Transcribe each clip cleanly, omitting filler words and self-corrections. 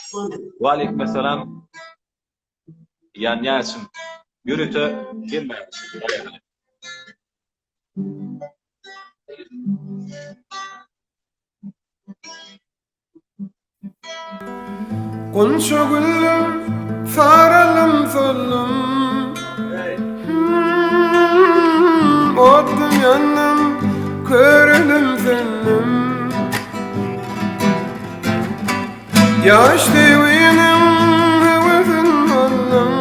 Wa aleykum assalam. Yan Yasin. Yürütü girme. Gonca güllüm, saralım sollum. Ottum yandım, körülüm sendim. Yaş devinin hevesin oldum.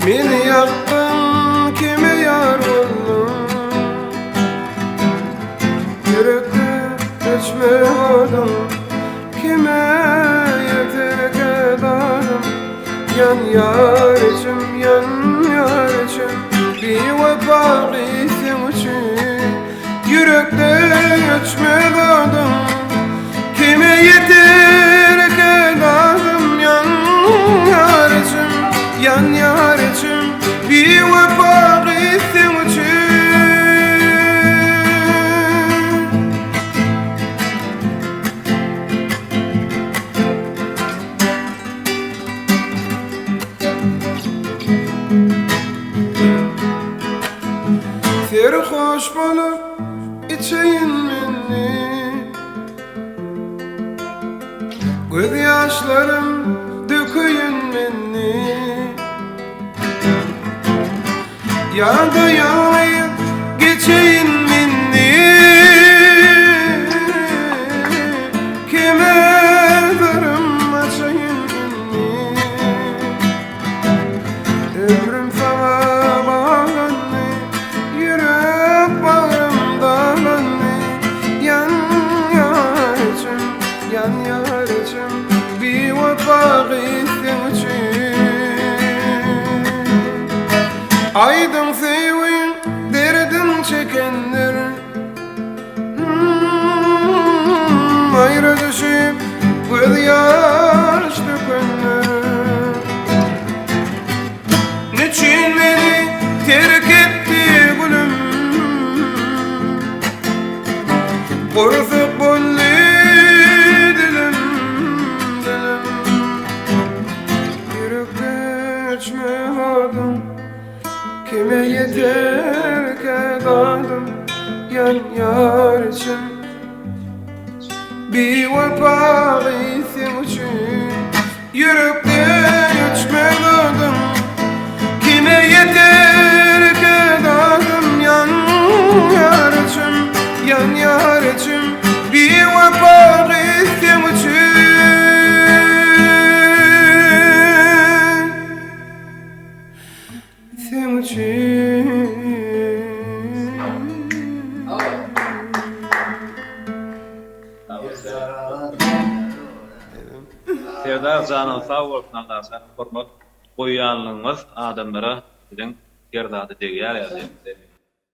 Beni yaktın, kime yar oldum. Yürekte geçme oldum. Kime yeter kedarım. Yan yar içim, yan yar içim. Bir vefa giysin için. Yürekte geçme oldum. Kime yeter kedarım. Yan yar içim, yan yar içim. Bir vefa giysin için. Serhoş bolup içeyin minni. Göz yaşlarım döküyün minni. Ya da yağlayıp geçeyin minni. Kime varım açayın minni. Ömrüm sana bağlandı. Yürek bağrımda landı. Yan yar içim, yan yar içim. Bir vefa gitsin için. Aydın sevin derdin çekenler. Ayrı düşüp göz yaş dökenler. Niçin beni terk etti gülüm? Korsuk bollu dilim, dilim. Yürek geçme oldum. Kime yeter kedarım. Yan yar için. Bir vefa gitsin için. Yürekte geçme oldum. Kime yeter kedarım. Yan yar için, yan yar için. Bir vefa gitsin için. Sen için. Sevda canı sağ olsun Allah sen hormat koyanlığınız adamlara bizim gerdadı degýär ýa-da.